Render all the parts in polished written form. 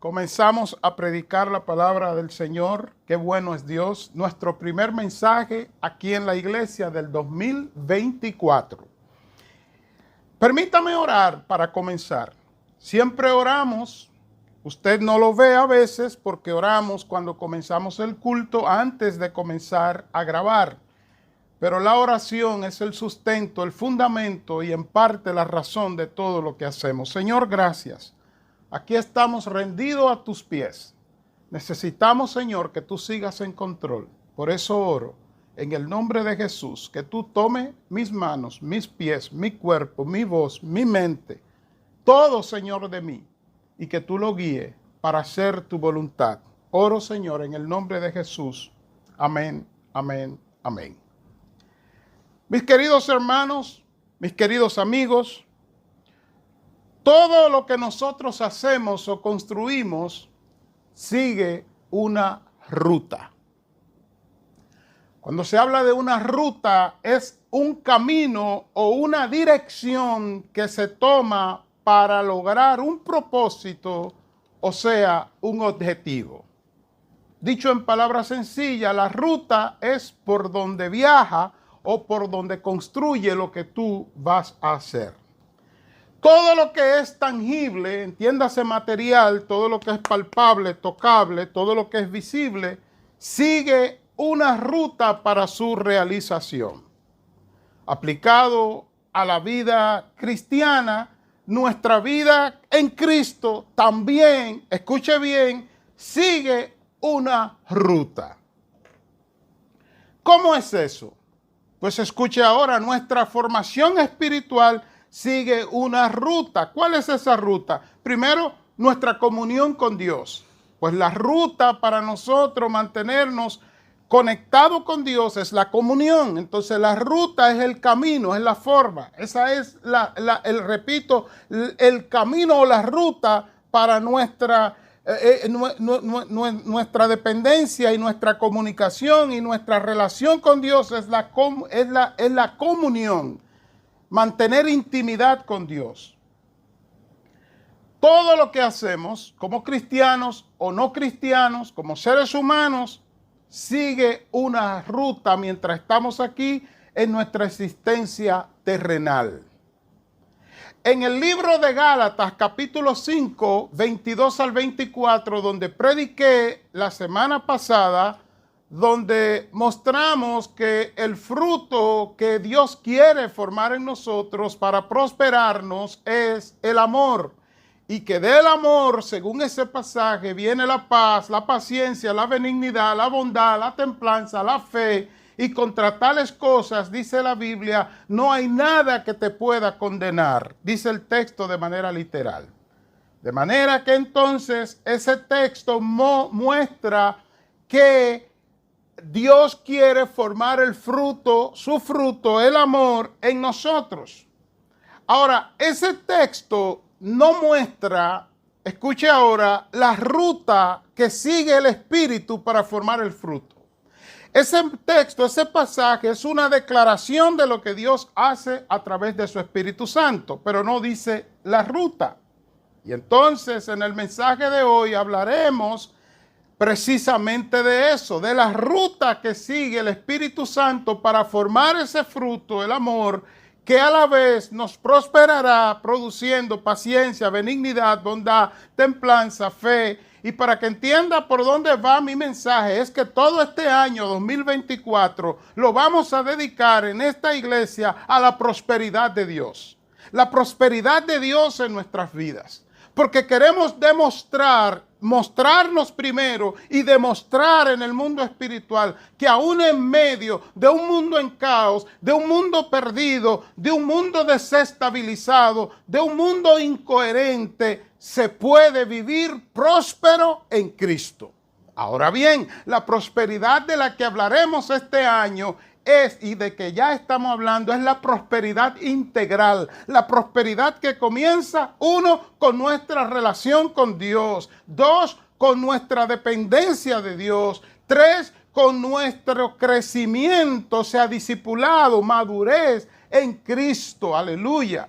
Comenzamos a predicar la palabra del Señor. Qué bueno es Dios. Nuestro primer mensaje aquí en la iglesia del 2024. Permítame orar para comenzar. Siempre oramos. Usted no lo ve a veces porque oramos cuando comenzamos el culto antes de comenzar a grabar. Pero la oración es el sustento, el fundamento y en parte la razón de todo lo que hacemos. Señor, gracias. Aquí estamos rendidos a tus pies. Necesitamos, Señor, que tú sigas en control. Por eso oro en el nombre de Jesús, que tú tomes mis manos, mis pies, mi cuerpo, mi voz, mi mente, todo, Señor, de mí, y que tú lo guíes para hacer tu voluntad. Oro, Señor, en el nombre de Jesús. Amén, amén, amén. Mis queridos hermanos, mis queridos amigos, todo lo que nosotros hacemos o construimos sigue una ruta. Cuando se habla de una ruta, es un camino o una dirección que se toma para lograr un propósito, o sea, un objetivo. Dicho en palabras sencillas, la ruta es por donde viaja o por donde construye lo que tú vas a hacer. Todo lo que es tangible, entiéndase material, todo lo que es palpable, tocable, todo lo que es visible, sigue una ruta para su realización. Aplicado a la vida cristiana, nuestra vida en Cristo también, escuche bien, sigue una ruta. ¿Cómo es eso? Pues escuche ahora, nuestra formación espiritual sigue una ruta. ¿Cuál es esa ruta? Primero, nuestra comunión con Dios. Pues la ruta para nosotros mantenernos conectados con Dios es la comunión. Entonces la ruta es el camino, es la forma. Esa es el camino o la ruta para nuestra dependencia y nuestra comunicación y nuestra relación con Dios es la comunión. Mantener intimidad con Dios. Todo lo que hacemos como cristianos o no cristianos, como seres humanos, sigue una ruta mientras estamos aquí en nuestra existencia terrenal. En el libro de Gálatas, capítulo 5, 22 al 24, donde prediqué la semana pasada, donde mostramos que el fruto que Dios quiere formar en nosotros para prosperarnos es el amor. Y que del amor, según ese pasaje, viene la paz, la paciencia, la benignidad, la bondad, la templanza, la fe. Y contra tales cosas, dice la Biblia, no hay nada que te pueda condenar. Dice el texto de manera literal. De manera que entonces ese texto muestra que Dios quiere formar el fruto, su fruto, el amor en nosotros. Ahora, ese texto no muestra, escuche ahora, la ruta que sigue el Espíritu para formar el fruto. Ese texto, ese pasaje es una declaración de lo que Dios hace a través de su Espíritu Santo, pero no dice la ruta. Y entonces en el mensaje de hoy hablaremos precisamente de eso, de la ruta que sigue el Espíritu Santo para formar ese fruto, el amor, que a la vez nos prosperará produciendo paciencia, benignidad, bondad, templanza, fe. Y para que entienda por dónde va mi mensaje, es que todo este año 2024 lo vamos a dedicar en esta iglesia a la prosperidad de Dios. La prosperidad de Dios en nuestras vidas. Porque queremos mostrarnos primero y demostrar en el mundo espiritual que aún en medio de un mundo en caos, de un mundo perdido, de un mundo desestabilizado, de un mundo incoherente, se puede vivir próspero en Cristo. Ahora bien, la prosperidad de la que hablaremos este año y de que ya estamos hablando, es la prosperidad integral, la prosperidad que comienza, 1, con nuestra relación con Dios, 2, con nuestra dependencia de Dios, 3, con nuestro crecimiento, sea discipulado, madurez en Cristo, aleluya.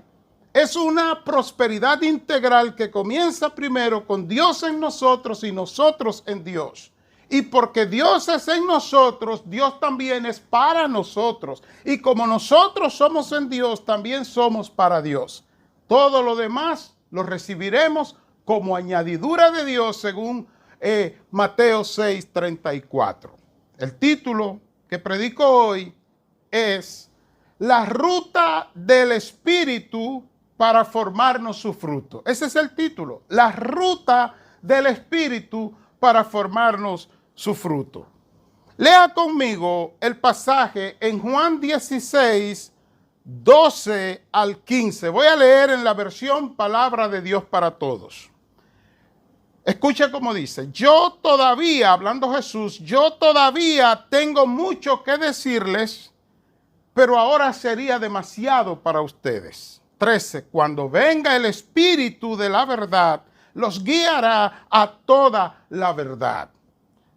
Es una prosperidad integral que comienza primero con Dios en nosotros y nosotros en Dios. Y porque Dios es en nosotros, Dios también es para nosotros. Y como nosotros somos en Dios, también somos para Dios. Todo lo demás lo recibiremos como añadidura de Dios según Mateo 6:34. El título que predico hoy es La ruta del Espíritu para formarnos su fruto. Ese es el título, la ruta del Espíritu para formarnos su fruto. Lea conmigo el pasaje en Juan 16, 12 al 15. Voy a leer en la versión Palabra de Dios para Todos. Escucha cómo dice, yo todavía, hablando Jesús, yo todavía tengo mucho que decirles, pero ahora sería demasiado para ustedes. 13. Cuando venga el Espíritu de la verdad, los guiará a toda la verdad.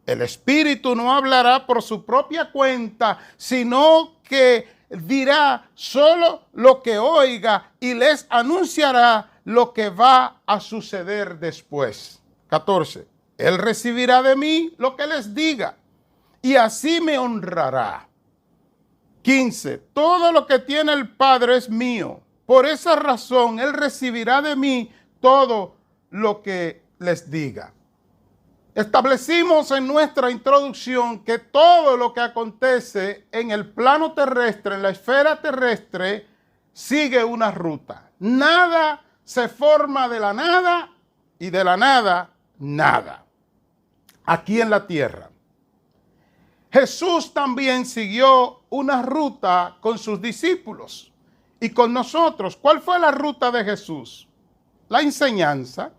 El Espíritu no hablará por su propia cuenta, sino que dirá solo lo que oiga y les anunciará lo que va a suceder después. 14. Él recibirá de mí lo que les diga y así me honrará. 15. Todo lo que tiene el Padre es mío. Por esa razón, Él recibirá de mí todo lo que les diga. Establecimos en nuestra introducción que todo lo que acontece en el plano terrestre, en la esfera terrestre, sigue una ruta. Nada se forma de la nada y de la nada, nada. Aquí en la tierra. Jesús también siguió una ruta con sus discípulos y con nosotros. ¿Cuál fue la ruta de Jesús? La enseñanza.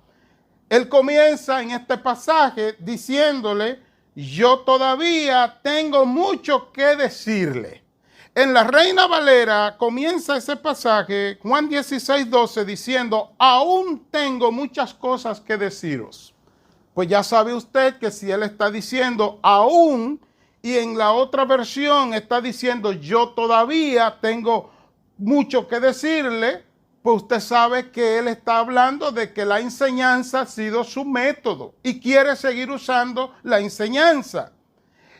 Él comienza en este pasaje diciéndole, yo todavía tengo mucho que decirle. En la Reina Valera comienza ese pasaje, Juan 16, 12, diciendo, aún tengo muchas cosas que deciros. Pues ya sabe usted que si él está diciendo aún, y en la otra versión está diciendo yo todavía tengo mucho que decirle, pues usted sabe que él está hablando de que la enseñanza ha sido su método y quiere seguir usando la enseñanza.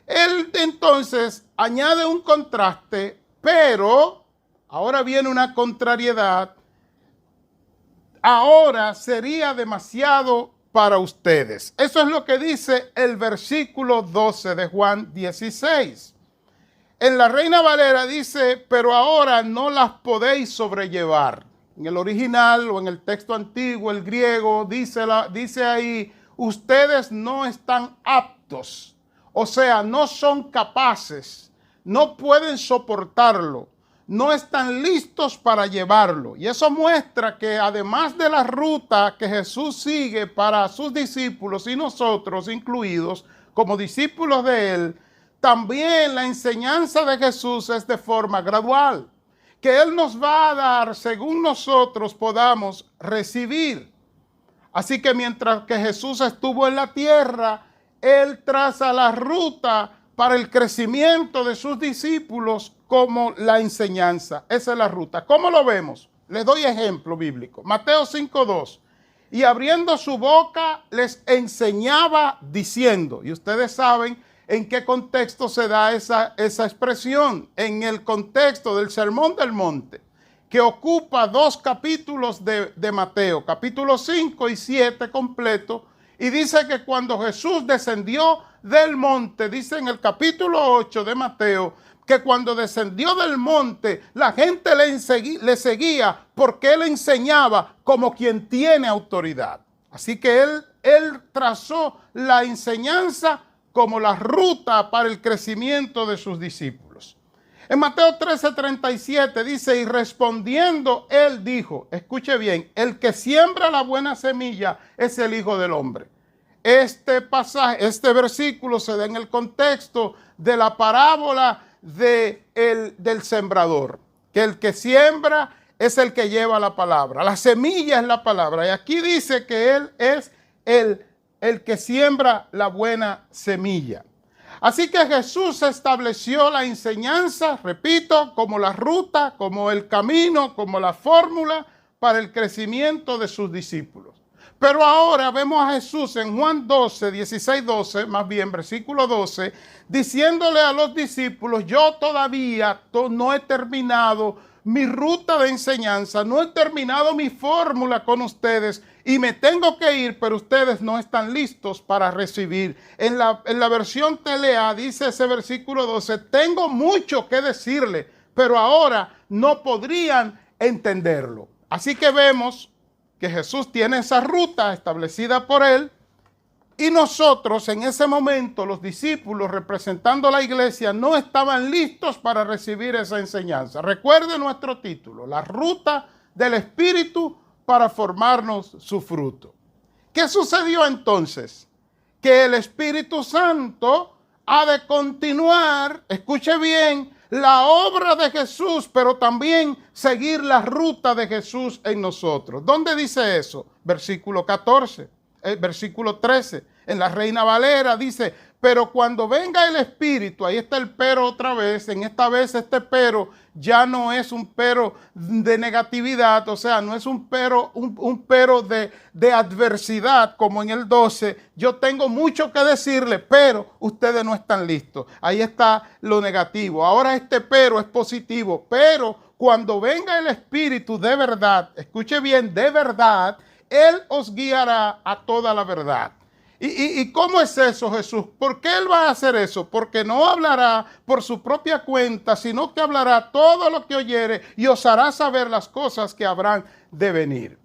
Él entonces añade un contraste, pero ahora viene una contrariedad. Ahora sería demasiado para ustedes. Eso es lo que dice el versículo 12 de Juan 16. En la Reina Valera dice, pero ahora no las podéis sobrellevar. En el original o en el texto antiguo, el griego, dice ahí, ustedes no están aptos. O sea, no son capaces, no pueden soportarlo, no están listos para llevarlo. Y eso muestra que además de la ruta que Jesús sigue para sus discípulos y nosotros incluidos como discípulos de Él, también la enseñanza de Jesús es de forma gradual, que Él nos va a dar según nosotros podamos recibir. Así que mientras que Jesús estuvo en la tierra, Él traza la ruta para el crecimiento de sus discípulos como la enseñanza. Esa es la ruta. ¿Cómo lo vemos? Les doy ejemplo bíblico. Mateo 5:2. Y abriendo su boca les enseñaba diciendo. Y ustedes saben en qué contexto se da esa expresión. En el contexto del Sermón del Monte, que ocupa 2 capítulos de Mateo, capítulo 5 y 7 completo. Y dice que cuando Jesús descendió del monte, dice en el capítulo 8 de Mateo, que cuando descendió del monte, la gente le seguía porque él enseñaba como quien tiene autoridad. Así que él trazó la enseñanza como la ruta para el crecimiento de sus discípulos. En Mateo 13:37 dice, y respondiendo él dijo, escuche bien, el que siembra la buena semilla es el Hijo del Hombre. Este pasaje, este versículo se da en el contexto de la parábola del sembrador, que el que siembra es el que lleva la palabra, la semilla es la palabra, y aquí dice que él es el que siembra la buena semilla. Así que Jesús estableció la enseñanza, repito, como la ruta, como el camino, como la fórmula para el crecimiento de sus discípulos. Pero ahora vemos a Jesús en Juan 12, 16, 12, más bien versículo 12, diciéndole a los discípulos: yo todavía no he terminado mi ruta de enseñanza, no he terminado mi fórmula con ustedes y me tengo que ir, pero ustedes no están listos para recibir. En la versión TLA dice ese versículo 12, tengo mucho que decirle, pero ahora no podrían entenderlo. Así que vemos que Jesús tiene esa ruta establecida por él y nosotros en ese momento, los discípulos representando la iglesia, no estaban listos para recibir esa enseñanza. Recuerde nuestro título, la ruta del Espíritu para formarnos su fruto. ¿Qué sucedió entonces? Que el Espíritu Santo ha de continuar, escuche bien, la obra de Jesús, pero también seguir la ruta de Jesús en nosotros. ¿Dónde dice eso? Versículo 14, versículo 13. En la Reina Valera dice, pero cuando venga el Espíritu, ahí está el pero otra vez, en esta vez este pero ya no es un pero de negatividad, o sea, no es un pero de adversidad como en el 12, yo tengo mucho que decirle, pero ustedes no están listos. Ahí está lo negativo. Ahora este pero es positivo, pero cuando venga el Espíritu de verdad, escuche bien, de verdad, Él os guiará a toda la verdad. ¿Y cómo es eso, Jesús? ¿Por qué Él va a hacer eso? Porque no hablará por su propia cuenta, sino que hablará todo lo que oyere y os hará saber las cosas que habrán de venir.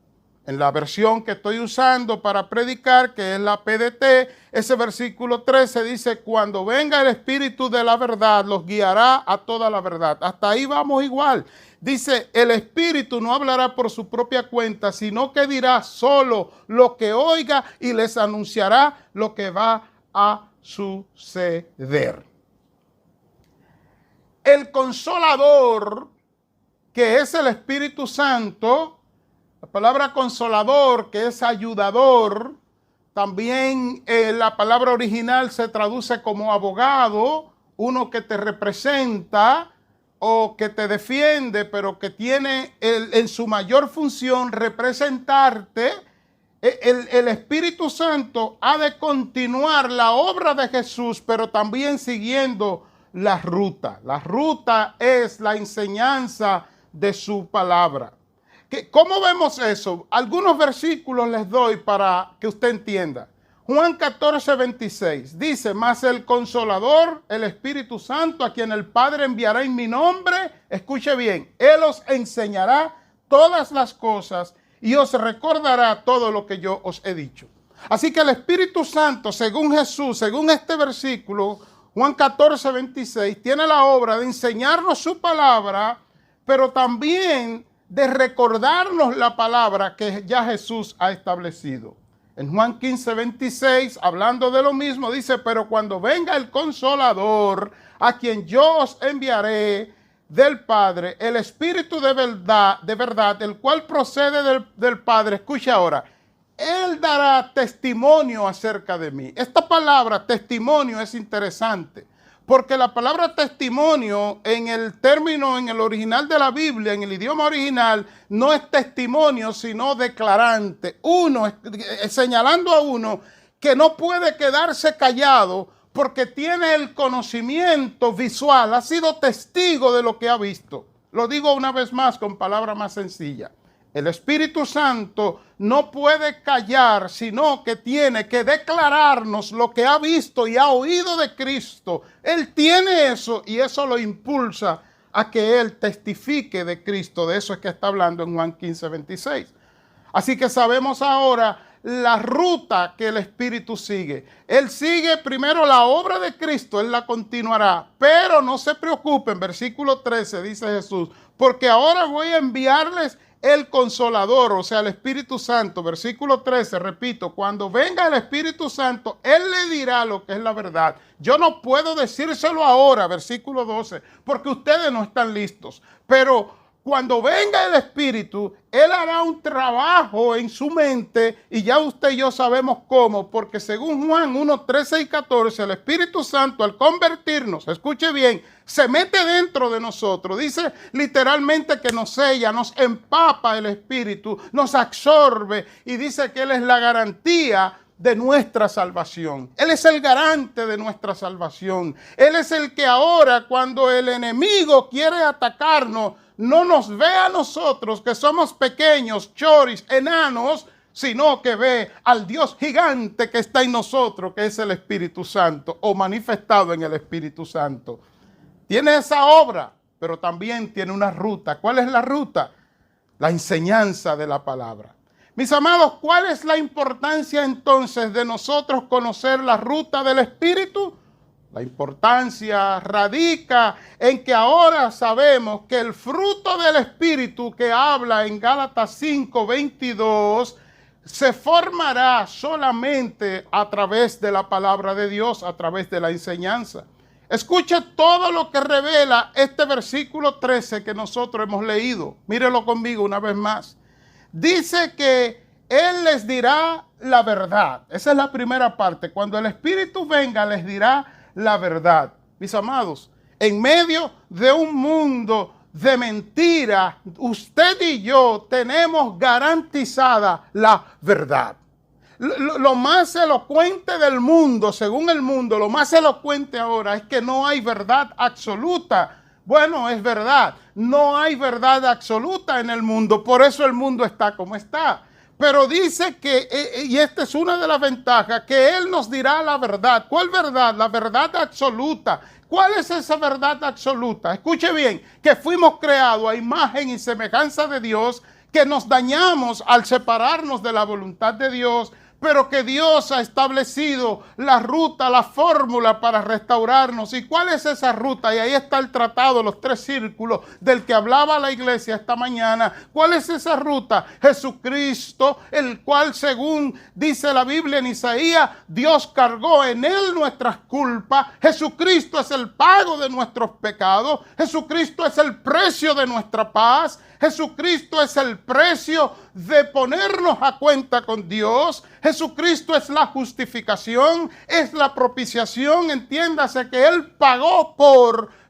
En la versión que estoy usando para predicar, que es la PDT, ese versículo 13 dice, cuando venga el Espíritu de la verdad, los guiará a toda la verdad. Hasta ahí vamos igual. Dice, el Espíritu no hablará por su propia cuenta, sino que dirá solo lo que oiga y les anunciará lo que va a suceder. El Consolador, que es el Espíritu Santo, la palabra consolador, que es ayudador, también la palabra original se traduce como abogado, uno que te representa o que te defiende, pero que tiene en su mayor función representarte. El Espíritu Santo ha de continuar la obra de Jesús, pero también siguiendo la ruta. La ruta es la enseñanza de su palabra. ¿Cómo vemos eso? Algunos versículos les doy para que usted entienda. Juan 14, 26 dice, mas el Consolador, el Espíritu Santo, a quien el Padre enviará en mi nombre, escuche bien, Él os enseñará todas las cosas y os recordará todo lo que yo os he dicho. Así que el Espíritu Santo, según Jesús, según este versículo, Juan 14, 26, tiene la obra de enseñarnos su palabra, pero también de recordarnos la palabra que ya Jesús ha establecido. En Juan 15, 26, hablando de lo mismo, dice, pero cuando venga el Consolador, a quien yo os enviaré del Padre, el Espíritu de verdad, el cual procede del Padre, escucha ahora, Él dará testimonio acerca de mí. Esta palabra testimonio es interesante, porque la palabra testimonio en el término, en el original de la Biblia, en el idioma original, no es testimonio, sino declarante. Uno, señalando a uno que no puede quedarse callado porque tiene el conocimiento visual, ha sido testigo de lo que ha visto. Lo digo una vez más con palabra más sencilla. El Espíritu Santo no puede callar, sino que tiene que declararnos lo que ha visto y ha oído de Cristo. Él tiene eso y eso lo impulsa a que Él testifique de Cristo. De eso es que está hablando en Juan 15, 26. Así que sabemos ahora la ruta que el Espíritu sigue. Él sigue primero la obra de Cristo, Él la continuará. Pero no se preocupen, versículo 13 dice Jesús, porque ahora voy a enviarles el Consolador, o sea, el Espíritu Santo. Versículo 13, repito, cuando venga el Espíritu Santo, Él le dirá lo que es la verdad. Yo no puedo decírselo ahora, versículo 12, porque ustedes no están listos. Pero cuando venga el Espíritu, Él hará un trabajo en su mente y ya usted y yo sabemos cómo, porque según Juan 1, 13 y 14, el Espíritu Santo al convertirnos, escuche bien, se mete dentro de nosotros. Dice literalmente que nos sella, nos empapa el Espíritu, nos absorbe y dice que Él es la garantía de nuestra salvación. Él es el garante de nuestra salvación. Él es el que ahora, cuando el enemigo quiere atacarnos, no nos ve a nosotros, que somos pequeños, choris, enanos, sino que ve al Dios gigante que está en nosotros, que es el Espíritu Santo, o manifestado en el Espíritu Santo. Tiene esa obra, pero también tiene una ruta. ¿Cuál es la ruta? La enseñanza de la palabra. Mis amados, ¿cuál es la importancia entonces de nosotros conocer la ruta del Espíritu? La importancia radica en que ahora sabemos que el fruto del Espíritu que habla en Gálatas 5, 22 se formará solamente a través de la palabra de Dios, a través de la enseñanza. Escuche todo lo que revela este versículo 13 que nosotros hemos leído. Mírelo conmigo una vez más. Dice que Él les dirá la verdad. Esa es la primera parte. Cuando el Espíritu venga, les dirá la verdad. Mis amados, en medio de un mundo de mentira, usted y yo tenemos garantizada la verdad. Lo más elocuente del mundo, según el mundo, lo más elocuente ahora es que no hay verdad absoluta. Bueno, es verdad, no hay verdad absoluta en el mundo, por eso el mundo está como está. Pero dice que, y esta es una de las ventajas, que Él nos dirá la verdad. ¿Cuál verdad? La verdad absoluta. ¿Cuál es esa verdad absoluta? Escuche bien, que fuimos creados a imagen y semejanza de Dios, que nos dañamos al separarnos de la voluntad de Dios, pero que Dios ha establecido la ruta, la fórmula para restaurarnos. ¿Y cuál es esa ruta? Y ahí está el tratado, los 3 círculos del que hablaba la iglesia esta mañana. ¿Cuál es esa ruta? Jesucristo, el cual, según dice la Biblia en Isaías, Dios cargó en Él nuestras culpas. Jesucristo es el pago de nuestros pecados. Jesucristo es el precio de nuestra paz. Jesucristo es el precio de ponernos a cuenta con Dios. Jesucristo es la justificación, es la propiciación. Entiéndase que Él pagó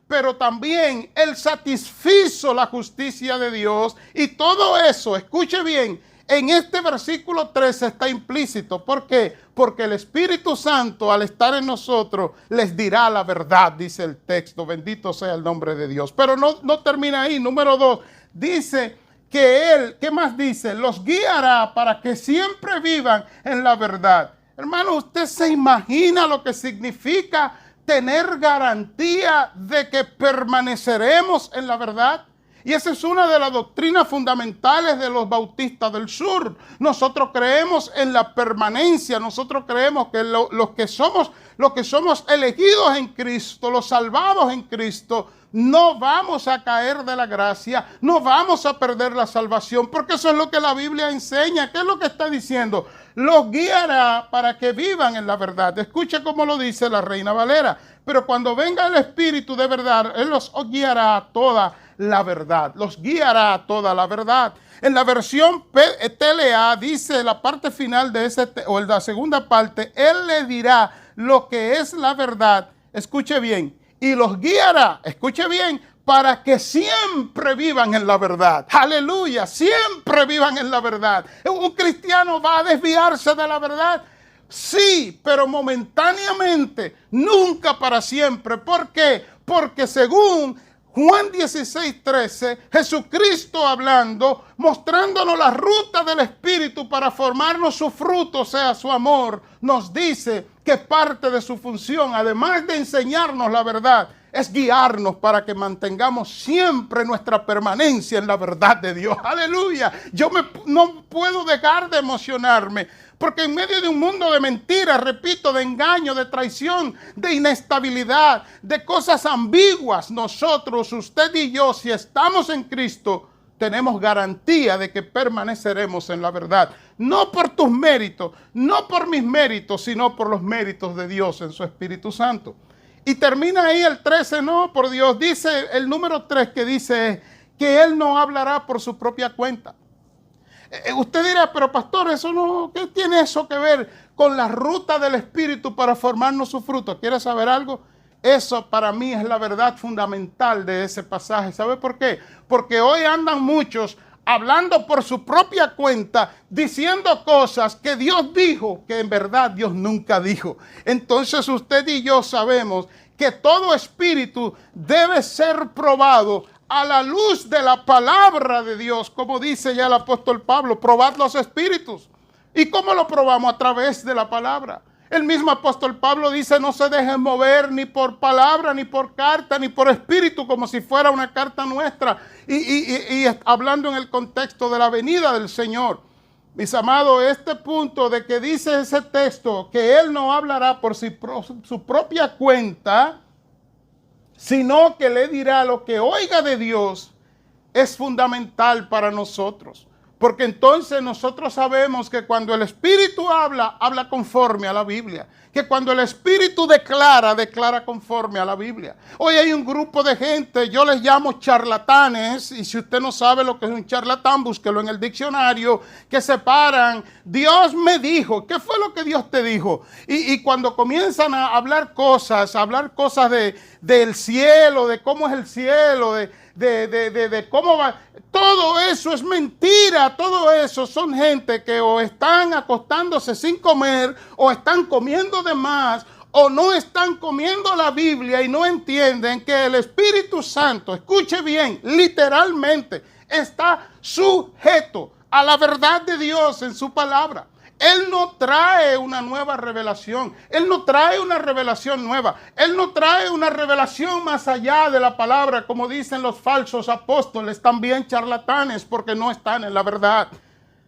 pero también Él satisfizo la justicia de Dios. Y todo eso, escuche bien, en este versículo 13 está implícito. ¿Por qué? Porque el Espíritu Santo, al estar en nosotros, les dirá la verdad, dice el texto. Bendito sea el nombre de Dios. Pero no termina ahí. Número 2. Dice que Él, ¿qué más dice? Los guiará para que siempre vivan en la verdad. Hermano, ¿usted se imagina lo que significa tener garantía de que permaneceremos en la verdad? Y esa es una de las doctrinas fundamentales de los bautistas del sur. Nosotros creemos en la permanencia, nosotros creemos que los que somos elegidos en Cristo, los salvados en Cristo, no vamos a caer de la gracia, no vamos a perder la salvación, porque eso es lo que la Biblia enseña. ¿Qué es lo que está diciendo? Los guiará para que vivan en la verdad. Escuche cómo lo dice la Reina Valera. Pero cuando venga el Espíritu de verdad, Él los guiará a toda la verdad. Los guiará a toda la verdad. En la versión TLA dice la parte final de o en la segunda parte, Él le dirá lo que es la verdad. Escuche bien. Y los guiará, escuche bien, para que siempre vivan en la verdad. Aleluya, siempre vivan en la verdad. ¿Un cristiano va a desviarse de la verdad? Sí, pero momentáneamente, nunca para siempre. ¿Por qué? Porque según Juan 16, 13, Jesucristo hablando, mostrándonos la ruta del Espíritu para formarnos su fruto, o sea, su amor, nos dice que parte de su función, además de enseñarnos la verdad, es guiarnos para que mantengamos siempre nuestra permanencia en la verdad de Dios. ¡Aleluya! No puedo dejar de emocionarme, porque en medio de un mundo de mentiras, repito, de engaño, de traición, de inestabilidad, de cosas ambiguas, nosotros, usted y yo, si estamos en Cristo, tenemos garantía de que permaneceremos en la verdad. No por tus méritos, no por mis méritos, sino por los méritos de Dios en su Espíritu Santo. Y termina ahí el 13, no, por Dios. Dice el número 3 que dice que Él no hablará por su propia cuenta. Usted dirá, pero pastor, eso no, ¿qué tiene eso que ver con la ruta del Espíritu para formarnos su fruto? ¿Quiere saber algo? Eso para mí es la verdad fundamental de ese pasaje. ¿Sabe por qué? Porque hoy andan muchos hablando por su propia cuenta, diciendo cosas que Dios dijo, que en verdad Dios nunca dijo. Entonces usted y yo sabemos que todo espíritu debe ser probado a la luz de la palabra de Dios, como dice ya el apóstol Pablo, probad los espíritus. ¿Y cómo lo probamos? A través de la palabra. El mismo apóstol Pablo dice, no se dejen mover ni por palabra, ni por carta, ni por espíritu, como si fuera una carta nuestra. Y hablando en el contexto de la venida del Señor. Mis amados, este punto de que dice ese texto, que Él no hablará por su propia cuenta, sino que le dirá lo que oiga de Dios, es fundamental para nosotros. Porque entonces nosotros sabemos que cuando el Espíritu habla, habla conforme a la Biblia. Que cuando el Espíritu declara, declara conforme a la Biblia. Hoy hay un grupo de gente, yo les llamo charlatanes, y si usted no sabe lo que es un charlatán, búsquelo en el diccionario, que separan, Dios me dijo, ¿qué fue lo que Dios te dijo? Y cuando comienzan a hablar cosas del cielo, de cómo es el cielo, de cómo va, todo eso es mentira. Todo eso son gente que o están acostándose sin comer, o están comiendo de más, o no están comiendo la Biblia y no entienden que el Espíritu Santo, escuche bien, literalmente está sujeto a la verdad de Dios en su palabra. Él no trae una nueva revelación. Él no trae una revelación nueva. Él no trae una revelación más allá de la palabra, como dicen los falsos apóstoles, también charlatanes, porque no están en la verdad.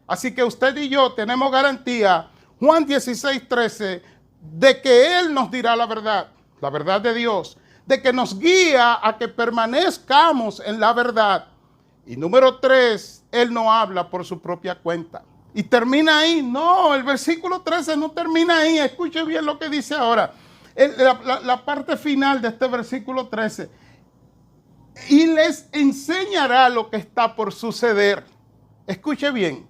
Así que usted y yo tenemos garantía, Juan 16:13, de que Él nos dirá la verdad de Dios, de que nos guía a que permanezcamos en la verdad. Y número 3, Él no habla por su propia cuenta. Y termina ahí. No, el versículo 13 no termina ahí. Escuche bien lo que dice ahora. La parte final de este versículo 13. Y les enseñará lo que está por suceder. Escuche bien.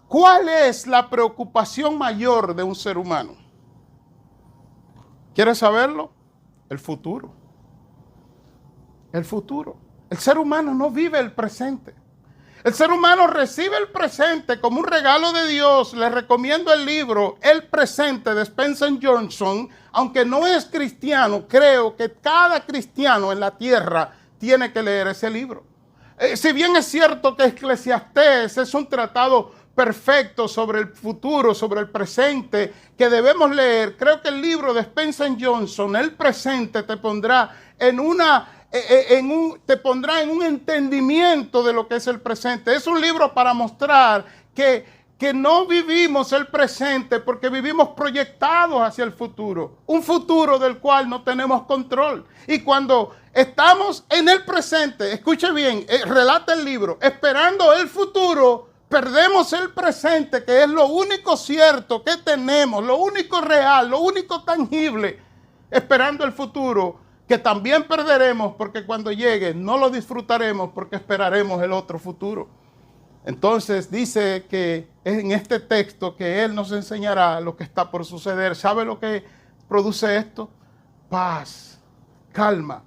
¿Cuál es la preocupación mayor de un ser humano? ¿Quiere saberlo? El futuro. El futuro. El ser humano no vive el presente. El ser humano recibe el presente como un regalo de Dios. Les recomiendo el libro El Presente de Spencer Johnson. Aunque no es cristiano, creo que cada cristiano en la tierra tiene que leer ese libro. Si bien es cierto que Eclesiastés es un tratado perfecto sobre el futuro, sobre el presente, que debemos leer, creo que el libro de Spencer Johnson, El Presente, te pondrá en un entendimiento de lo que es el presente. Es un libro para mostrar que no vivimos el presente porque vivimos proyectados hacia el futuro. Un futuro del cual no tenemos control. Y cuando estamos en el presente, escuche bien, relata el libro, esperando el futuro, perdemos el presente, que es lo único cierto que tenemos, lo único real, lo único tangible, esperando el futuro, que también perderemos porque cuando llegue no lo disfrutaremos porque esperaremos el otro futuro. Entonces dice que en este texto que Él nos enseñará lo que está por suceder. ¿Sabe lo que produce esto? Paz, calma,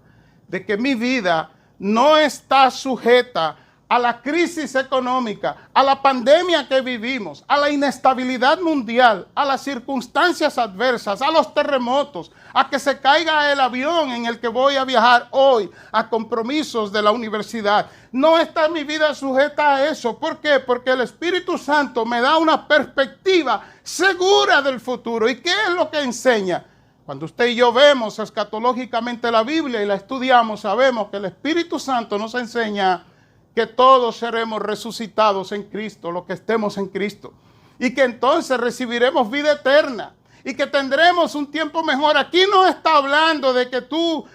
de que mi vida no está sujeta a la crisis económica, a la pandemia que vivimos, a la inestabilidad mundial, a las circunstancias adversas, a los terremotos, a que se caiga el avión en el que voy a viajar hoy, a compromisos de la universidad. No está mi vida sujeta a eso. ¿Por qué? Porque el Espíritu Santo me da una perspectiva segura del futuro. ¿Y qué es lo que enseña? Cuando usted y yo vemos escatológicamente la Biblia y la estudiamos, sabemos que el Espíritu Santo nos enseña que todos seremos resucitados en Cristo, los que estemos en Cristo. Y que entonces recibiremos vida eterna. Y que tendremos un tiempo mejor. Aquí no está hablando de que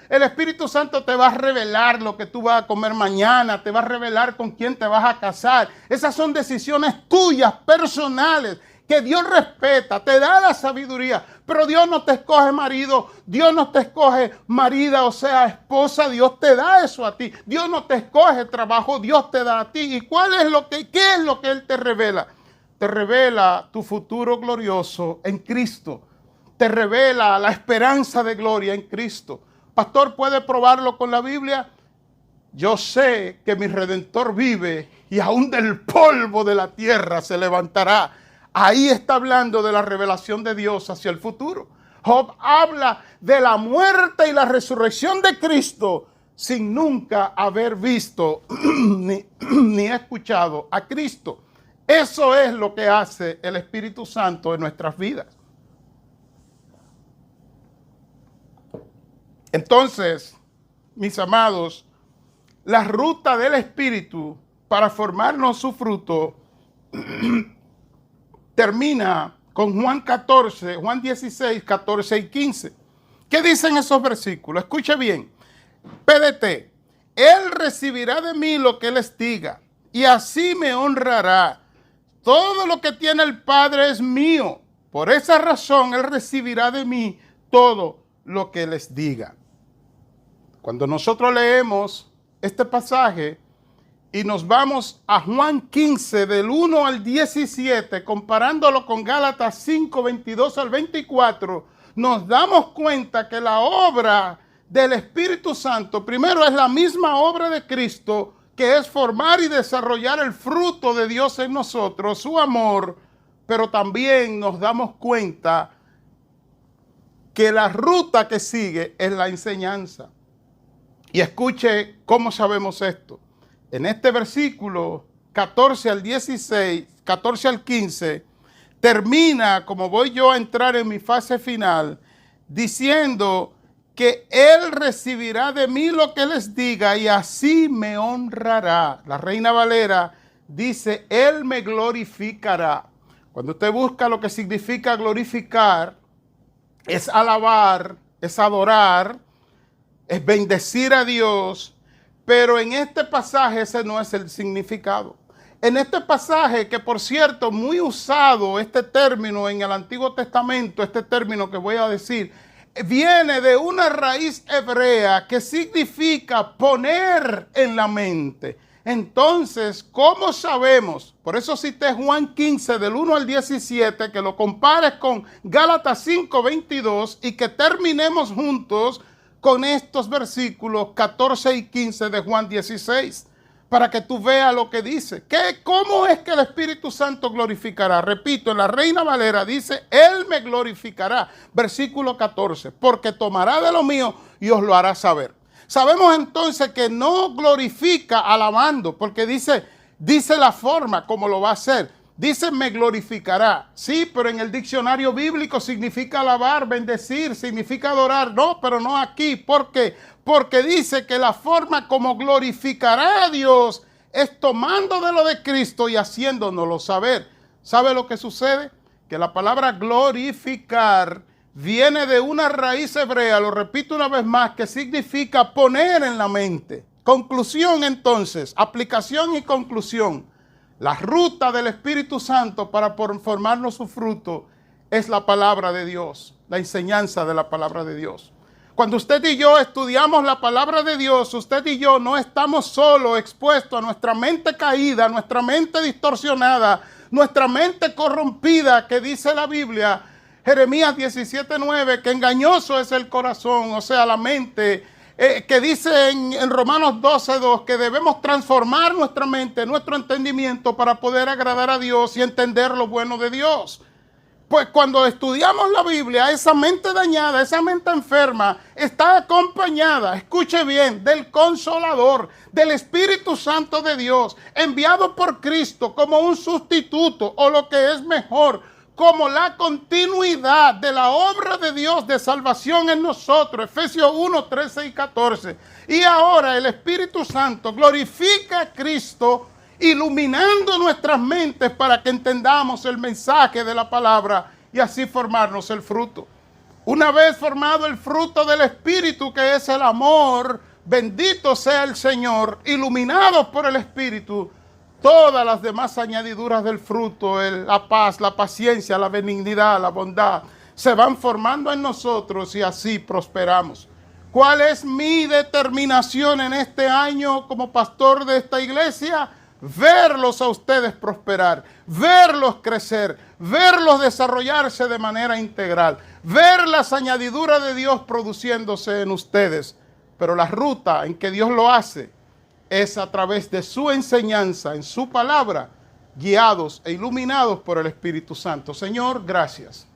el Espíritu Santo te va a revelar lo que tú vas a comer mañana, te va a revelar con quién te vas a casar. Esas son decisiones tuyas, personales, que Dios respeta, te da la sabiduría, pero Dios no te escoge marido, Dios no te escoge marida, o sea, esposa, Dios te da eso a ti. Dios no te escoge trabajo, Dios te da a ti. ¿Y qué es lo que Él te revela? Te revela tu futuro glorioso en Cristo. Te revela la esperanza de gloria en Cristo. Pastor, ¿puede probarlo con la Biblia? Yo sé que mi Redentor vive y aún del polvo de la tierra se levantará. Ahí está hablando de la revelación de Dios hacia el futuro. Job habla de la muerte y la resurrección de Cristo sin nunca haber visto ni escuchado a Cristo. Eso es lo que hace el Espíritu Santo en nuestras vidas. Entonces, mis amados, la ruta del Espíritu para formarnos su fruto termina con Juan 16, 14 y 15. ¿Qué dicen esos versículos? Escuche bien. PDT, Él recibirá de mí lo que les diga, y así me honrará. Todo lo que tiene el Padre es mío. Por esa razón, Él recibirá de mí todo lo que les diga. Cuando nosotros leemos este pasaje y nos vamos a Juan 15, del 1 al 17, comparándolo con Gálatas 5, 22 al 24, nos damos cuenta que la obra del Espíritu Santo, primero, es la misma obra de Cristo, que es formar y desarrollar el fruto de Dios en nosotros, su amor, pero también nos damos cuenta que la ruta que sigue es la enseñanza. Y escuche cómo sabemos esto. En este versículo 14 al 16, 14 al 15, termina, como voy yo a entrar en mi fase final, diciendo que Él recibirá de mí lo que les diga y así me honrará. La Reina Valera dice, Él me glorificará. Cuando usted busca lo que significa glorificar, es alabar, es adorar, es bendecir a Dios, pero en este pasaje ese no es el significado. En este pasaje, que por cierto, muy usado este término en el Antiguo Testamento, este término que voy a decir, viene de una raíz hebrea que significa poner en la mente. Entonces, ¿cómo sabemos? Por eso cité Juan 15 del 1 al 17, que lo compares con Gálatas 5, 22 y que terminemos juntos con estos versículos 14 y 15 de Juan 16, para que tú veas lo que dice. ¿Cómo es que el Espíritu Santo glorificará? Repito, en la Reina Valera dice, Él me glorificará. Versículo 14, porque tomará de lo mío y os lo hará saber. Sabemos entonces que no glorifica alabando, porque dice la forma como lo va a hacer. Dice, me glorificará. Sí, pero en el diccionario bíblico significa alabar, bendecir, significa adorar. No, pero no aquí. ¿Por qué? Porque dice que la forma como glorificará a Dios es tomando de lo de Cristo y haciéndonoslo saber. ¿Sabe lo que sucede? Que la palabra glorificar viene de una raíz hebrea, lo repito una vez más, que significa poner en la mente. Conclusión entonces, aplicación y conclusión. La ruta del Espíritu Santo para formarnos su fruto es la palabra de Dios, la enseñanza de la palabra de Dios. Cuando usted y yo estudiamos la palabra de Dios, usted y yo no estamos solo expuestos a nuestra mente caída, nuestra mente distorsionada, nuestra mente corrompida, que dice la Biblia, Jeremías 17:9, que engañoso es el corazón, o sea, la mente, que dice en Romanos 12:2 que debemos transformar nuestra mente, nuestro entendimiento para poder agradar a Dios y entender lo bueno de Dios. Pues cuando estudiamos la Biblia, esa mente dañada, esa mente enferma, está acompañada, escuche bien, del Consolador, del Espíritu Santo de Dios, enviado por Cristo como un sustituto, o lo que es mejor, como la continuidad de la obra de Dios de salvación en nosotros. Efesios 1, 13 y 14. Y ahora el Espíritu Santo glorifica a Cristo, iluminando nuestras mentes para que entendamos el mensaje de la palabra y así formarnos el fruto. Una vez formado el fruto del Espíritu, que es el amor, bendito sea el Señor, iluminados por el Espíritu, todas las demás añadiduras del fruto, la paz, la paciencia, la benignidad, la bondad, se van formando en nosotros y así prosperamos. ¿Cuál es mi determinación en este año como pastor de esta iglesia? Verlos a ustedes prosperar, verlos crecer, verlos desarrollarse de manera integral, ver las añadiduras de Dios produciéndose en ustedes. Pero la ruta en que Dios lo hace es a través de su enseñanza, en su palabra, guiados e iluminados por el Espíritu Santo. Señor, gracias.